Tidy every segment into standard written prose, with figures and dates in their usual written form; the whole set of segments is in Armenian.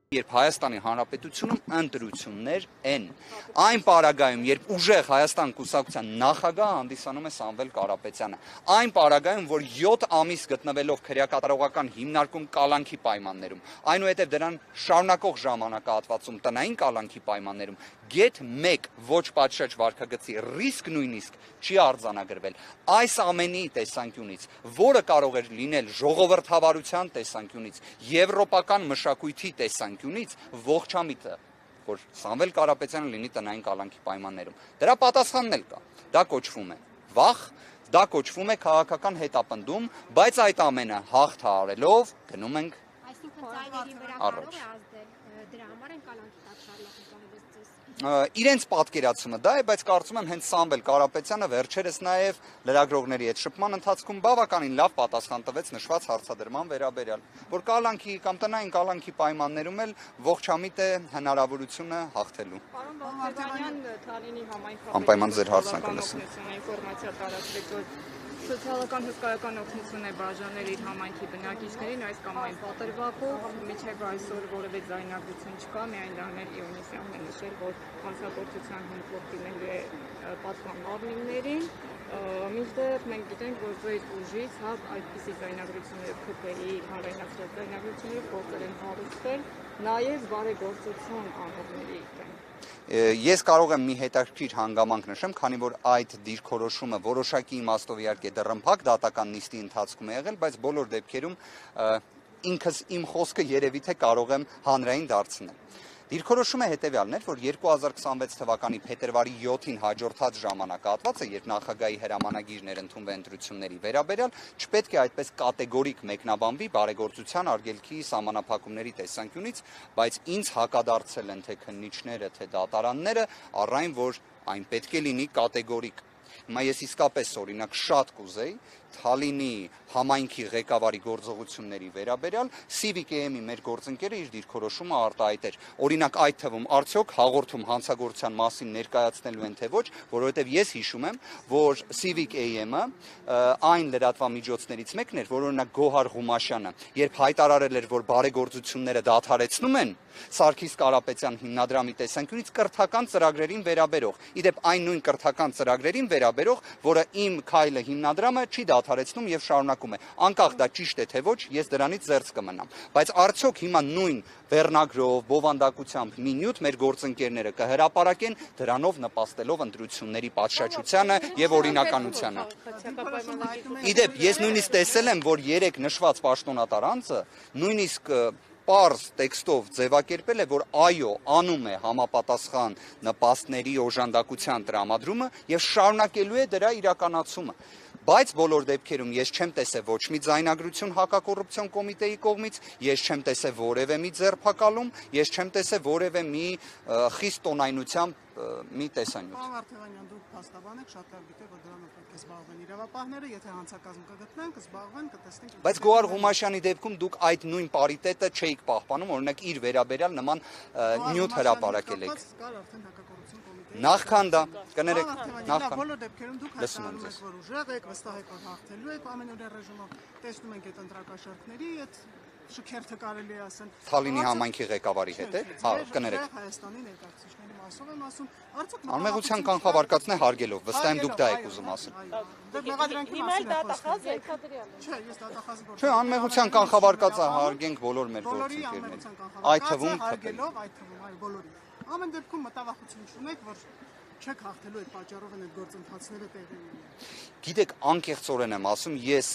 Երբ Հայաստանի Հանրապետությունում ընտրություններ են, այն պարագայում, երբ ուժեղ Հայաստան կուսակցության նախագահ հանդիսանում է Սամվել Կարապետյանը, այն պարագայում, որ 7 ամիս գտնվելով քրեակատարողական հիմնարկում կալանքի պայմաններում, այնուհետև դրան շարունակող ժամանակահատվածում տնային կալանքի պայմաններում, գեթ 1 ոչ պատշաճ վարքագծի ռիսկ նույնիսկ չի արձանագրվել։ Այս ամենի տեսանկյունից, որը կարող է լինել ժողովրդավարության տեսանկյունից, եվրոպական մշակույթի տեսանկյունից, ողջամիտ է, որ Սամվել Կարապետյանը լինի տնային կալանքի պայմաններում։ Դրա պատասխանն էլ կա։ Դա կոչվում է վախ, դա կոչվում է քաղաքական հետապնդում, բայց այդ ամենը հաղթահարելով գնում ենք առաջ։ Իրենց պատկերացումը դա է, բայց կարծում եմ հենց Սամվել Կարապետյանը վերջերս նաև լրագրողների հետ շփման ընթացքում բավականին լավ պատասխան տվեց նշված հարցադրման վերաբերյալ, որ կալանքի կամ տնային կալանքի պայմաններում էլ ողջամիտ է հնարավորությունը հաղթելու։ Պարոն Վարդանյան, Թալինի համայնքի անպայման ձեր հարցն կլսեմ։ Ինֆորմացիա տարածվեց, որ սոցիալական հսկայական օգնություն է բաժանել իր համայնքի բնակիչներին այս կամ այն պատրվակով, մինչև այսօր որևէ ձայնագրություն չկա, միայն Դանիել Իոնիսյանն է նշել, որ հանցագործության հնչյուն դիմելու է պատվան մարմիններին, մինչդեռ մենք գիտենք, որ ձեր ուժից այդպիսի ձայնագրությունները ՔՓ-ի հանրայնացրած ձայնագրությունները փորձել են հարուցվել նաև բարեգործություն անողների դեմ։ Ես կարող եմ մի հետաքրքիր հանգամանք նշեմ, քանի որ այդ դիրքորոշումը որոշակի իմաստով իհարկե դռնփակ դատական նիստի ընթացքում է եղել, բայց բոլոր դեպքերում ինքս իմ խոսքը երևի թե կարող եմ հանրային դարձնել։ Դիրքորոշումը հետևյալն էր, որ 2026 թվականի փետրվարի 7-ին հաջորդած ժամանակահատվածը, երբ նախագահի հրամանագիրներ ընդունվեն ընտրությունների վերաբերյալ, չպետք է այդպես կատեգորիկ մեկնաբանվի բարեգործության արգելքի սահմանափակումների տեսանկյունից, բայց ինձ հակադարձել են թե քննիչները, թե դատարանները, առ այն, որ այն պետք է լինի կատեգորիկ։ Հիմա ես իսկապես օրինակ շատ կուզեի Թալինի համայնքի ղեկավարի գործողությունների վերաբերյալ Civic AM-ի մեր գործընկերը իր դիրքորոշումը արտահայտեր։ Օրինակ այդ թվում արդյոք հաղորդում հանցագործության մասին ներկայացնելու են թե ոչ, որովհետև ես հիշում եմ, որ Civic AM-ը այն լրատվամիջոցներից մեկն էր, որ օրինակ Գոհար Ղումաշյանը, երբ հայտարարել էր, որ բարեգործությունները դադարեցնում են Սարգիս Կարապետյան հիմնադրամի տեսանկյունից կրթական ծրագրերին վերաբերող։ Իդեպ այն նույն կրթական ծրագրերին վերաբերող, որը իմ քայլը հիմնադրամը չի դադարեցնում եւ շարունակում է։ Անկախ դա ճիշտ է թե ոչ, ես դրանից զերծ կմնամ։ Բայց արդյոք հիմա նույն վերնագրով, բովանդակությամբ մի նյութ մեր գործընկերները կհրապարակեն, դրանով նպաստելով ընտրությունների պատշաճությանը եւ օրինականությանը։ Իդեպ ես նույնիսկ տեսել եմ, որ 3 նշված պաշտոնատար անձը նույնիսկ պարզ տեքստով ձևակերպել է, որ այո, անում է համապատասխան նպաստների օժանդակության տրամադրումը եւ շարունակելու է դրա իրականացումը։ Բայց բոլոր դեպքերում ես չեմ տեսել ոչ մի ձայնագրություն հակակոռուպցիոն կոմիտեի կողմից, ես չեմ տեսել որևէ մի ձերբակալում, ես չեմ տեսել որևէ մի խիստ տոնայնությամբ մի տեսանյութ։ Պարոն Վարդանյան, դուք փաստաբան եք, շատ լավ գիտեք, որ դրանով պետք է զբաղվեն իրավապահները, եթե հանցակազմ կգտնեն, կզբաղվեն, կտեսնենք։ Բայց Գոհար Ղումաշյանի դեպքում դուք այդ նույն պարիտետը չէիք պահպանում, օրինակ իր վերաբերյալ նման նյութ հրապարակել եք։ Նախքան դա, կներեք, նախքան։ Բոլոր դեպքերում դուք հայտարարում եք, որ ուժեղ եք, վստահ եք, որ հաղթելու եք ամենօրյա ռեժիմով, տեսնում ենք այդ ընտրակաշառքների, այդ շքերթը կարելի է ասել։ Թալինի համայնքի ղեկավարի հետ է, հա, կներեք։ Հայաստանի ներկայացուցիչների մասով եմ ասում, արդյոք Անմեղության կանխավարկածն է հարգելով, վստահ եմ դուք դա եք ուզում ասել։ Դե մեղադրանքի մասին է խոսքը։ Չէ, ես դատախազի գործ։ Չէ, անմեղության կանխավարկածը հարգենք բոլոր մեր գործընկերներին։ Այդ թվում հարգելով, այդ թվում այո բոլորին։ Ամեն դեպքում մտավախություն չունեք, որ չեք հաղթելու այդ պատճառով են այդ գործընթացները տեղի ունենալու։ Գիտեք, անկեղծորեն եմ ասում, ես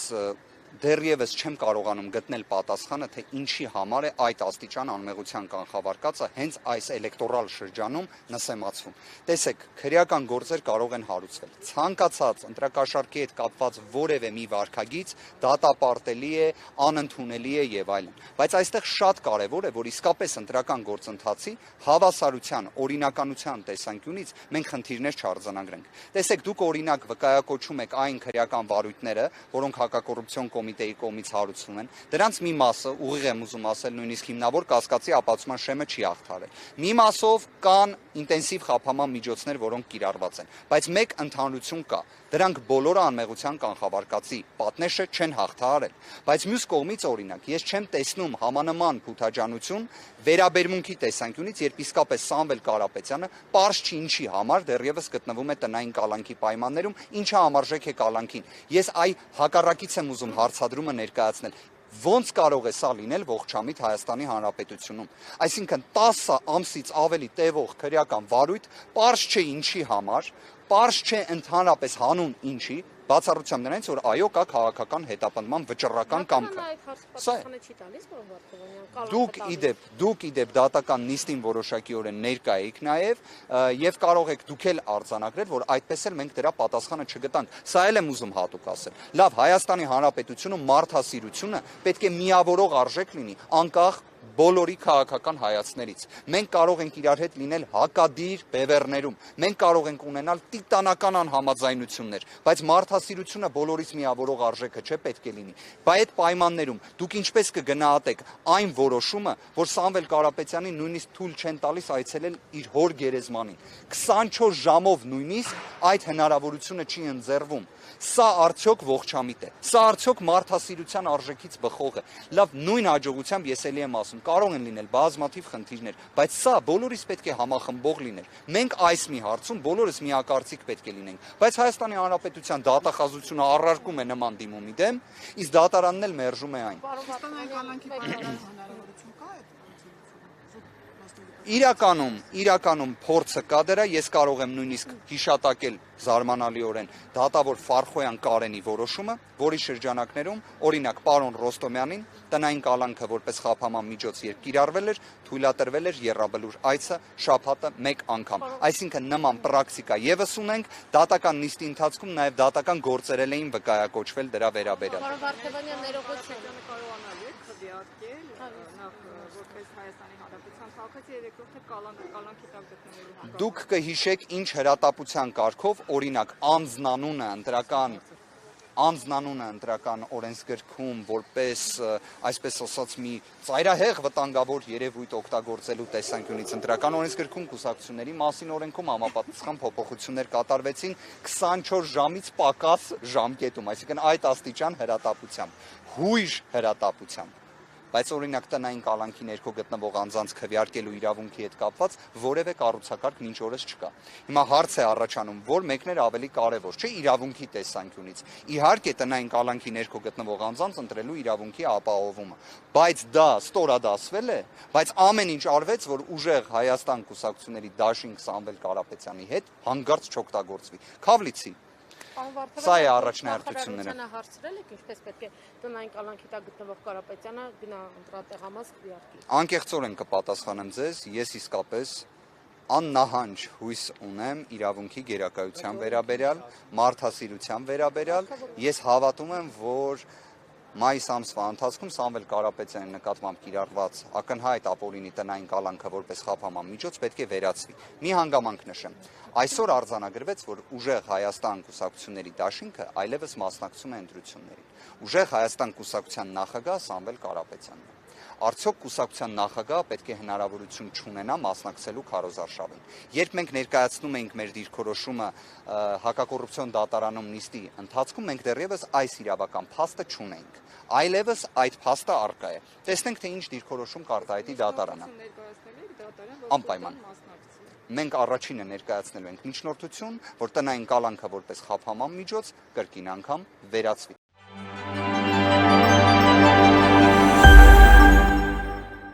դեռևս չեմ կարողանում գտնել պատասխանը, թե ինչի համար է այդ աստիճան անմեղության կանխավարկածը հենց այս էլեկտորալ շրջանում նսեմացվում։ Տեսեք, քրեական գործեր կարող են հարուցվել։ Ցանկացած ընտրակաշառքի հետ կապված որևէ մի վարքագիծ դատապարտելի է, անընդունելի է եւ այլն։ Բայց այստեղ շատ կարեւոր է, որ իսկապես ընտրական գործընթացի հավասարության, օրինականության տեսանկյունից մենք խնդիրներ չարձանագրենք։ Տեսեք, դուք օրինակ վկայակոչում եք այն քրեական վարույթները, որոնք հակակոռուպցիոն կոմիտեի կողմից հարուցվում են, դրանց մի մասը, ուղիղ եմ ուզում ասել, նույնիսկ հիմնավոր կասկածի ապացուցման շեմը չի հաղթարել։ Մի մասով կան ինտենսիվ խափանման միջոցներ, որոնք կիրառված են, բայց մեկ ընդհանրություն կա։ Դրանք բոլորը անմեղության կանխավարկածի պատնեշը չեն հաղթահարել, բայց մյուս կողմից օրինակ ես չեմ տեսնում համանման փութաջանություն վերաբերմունքի տեսանկյունից, երբ իսկապես Սամվել Կարապետյանը պարզ չի ինչի համար դեռևս գտնվում է տնային կալանքի պայմաններում, ինչը համարժեք է կալանքին։ Ես հակառակից եմ ուզում հարցադրումը ներկայացնել։ Ոնց կարող է սա լինել ողջամիտ Հայաստանի Հանրապետությունում։ Այսինքն 10 ամսից ավելի տևող քրեական վարույթ, պարզ չէ ինչի համար, պարզ չէ ընդհանրապես հանուն ինչի, բացառությամբ նրանից, որ այո կա քաղաքական հետապնդման վճռական կամքը։ Դուք իդեպ դատական նիստին որոշակիորեն ներկա եք նաև եւ կարող եք դուք էլ արձանագրել, որ այդպես էլ մենք դրա պատասխանը չգտանք։ Սա էլ եմ ուզում հատուկ ասել։ Լավ, Հայաստանի Հանրապետությունում մարդասիրությունը պետք է միավորող արժեք լինի, անկախ բոլորի քաղաքական հայացքներից։ Մենք կարող ենք իրար հետ լինել հակադիր բևեռներում, մենք կարող ենք ունենալ տիտանական անհամաձայնություններ, բայց մարդասիրությունը բոլորից միավորող արժեքը չէ պետք է լինի։ Բայց այդ պայմաններում դուք ինչպես կգնահատեք այն որոշումը, որ Սամվել Կարապետյանին նույնիսկ թույլ չեն տալիս այցելել իր հոր գերեզմանին։ 24 ժամով նույնիսկ այդ հնարավորությունը չի ընձեռվում։ Սա արդյոք ողջամիտ է։ Սա արդյոք մարդասիրության արժեքից բխող է։ Լավ, նույն հաջողությամբ ես էլի եմ ասում, կարող են լինել բազմաթիվ խնդիրներ, բայց սա բոլորիս պետք է համախմբող լիներ։ Մենք այս մի հարցում բոլորս միակարծիք պետք է լինենք, բայց Հայաստանի Հանրապետության դատախազությունը առարկում է նման դիմումի դեմ, իսկ դատարանն էլ մերժում է այն։ Իրականում փորձը կա դրա, ես կարող եմ նույնիսկ հիշատակել զարմանալիորեն դատավոր Ֆարխոյան Կարենի որոշումը, որի շրջանակներում, օրինակ, պարոն Ռոստոմյանին տնային կալանքը որպես խափանման միջոց երբ կիրառվել էր, թույլատրվել էր եռաբլուր այցը շաբաթը 1 անգամ։ Այսինքն նման պրակտիկա եւս ունենք, դատական նիստի ընթացքում նաեւ դատական գործեր էին վկայակոչվել դրա վերաբերյալ։ Դուք կհիշեք ինչ հրատապության կարգով, օրինակ, անձնանունը ընտրական օրենսգրքում որպես, այսպես ասած, մի ծայրահեղ վտանգավոր երևույթ օգտագործելու տեսանկյունից ընտրական օրենսգրքում կուսակցությունների մասին օրենքում համապատասխան փոփոխություններ կատարվեցին 24 ժամից պակաս ժամկետում, այսինքն այդ աստիճան հրատապությամբ, հույժ հրատապությամբ։ Բայց օրինակ տնային կալանքի ներքո գտնվող անձանց քվեարկելու իրավունքի հետ կապված որևէ կառուցակարգ մինչ օրս չկա։ Հիմա հարց է առաջանում, որ մեկն էր ավելի կարևոր, չէ՞ իրավունքի տեսանկյունից։ Իհարկե տնային կալանքի ներքո գտնվող անձանց ընտրելու իրավունքի ապահովումը, բայց դա ստորադասվել է, բայց ամեն ինչ արվեց, որ ուժեղ Հայաստան կուսակցությունների դաշինք Սամվել Կարապետյանի հետ հանգարց չօգտագործվի։ Քավլիցի Սա է առաջնահերթությունները։ Հարցրել եք ինչպես պետք է տնային կալանքի տակ գտնվող Կարապետյանը գնա ընտրատեղամաս քվեարկի։ Անկեղծորեն կպատասխանեմ ձեզ, ես իսկապես աննահանջ հույս ունեմ իրավունքի գերակայության վերաբերյալ, մարդասիրության վերաբերյալ, ես հավատում եմ, որ մայիս ամսվա ընթացքում Սամվել Կարապետյանի նկատմամբ կիրառված ակնհայտ ապօրինի տնային կալանքը որպես խափանման միջոց պետք է վերացվի։ Մի հանգամանք նշեմ։ Այսօր արձանագրվեց, որ ուժեղ Հայաստան կուսակցությունների դաշինքը այլևս մասնակցում է ընտրություններին։ Ուժեղ Հայաստան կուսակցության նախագահ Սամվել Կարապետյանն է։ Արդյոք կուսակցության նախագահը պետք է հնարավորություն չունենա մասնակցելու քարոզարշավին։ Երբ մենք ներկայացնում էինք մեր դիրքորոշումը հակակոռուպցիոն դատարանում նիստի ընթացքում, մենք դեռևս այս իրավական փաստը չունենք։ Այլևս այդ փաստը առկա է։ Տեսնենք, թե ինչ դիրքորոշում կարտահայտի դատարանը։ Անպայման։ Մենք առաջինը ներկայացնելու ենք միջնորդություն, որ տնային կալանքը որպես խափանման միջոց կրկին անգամ վերացվի։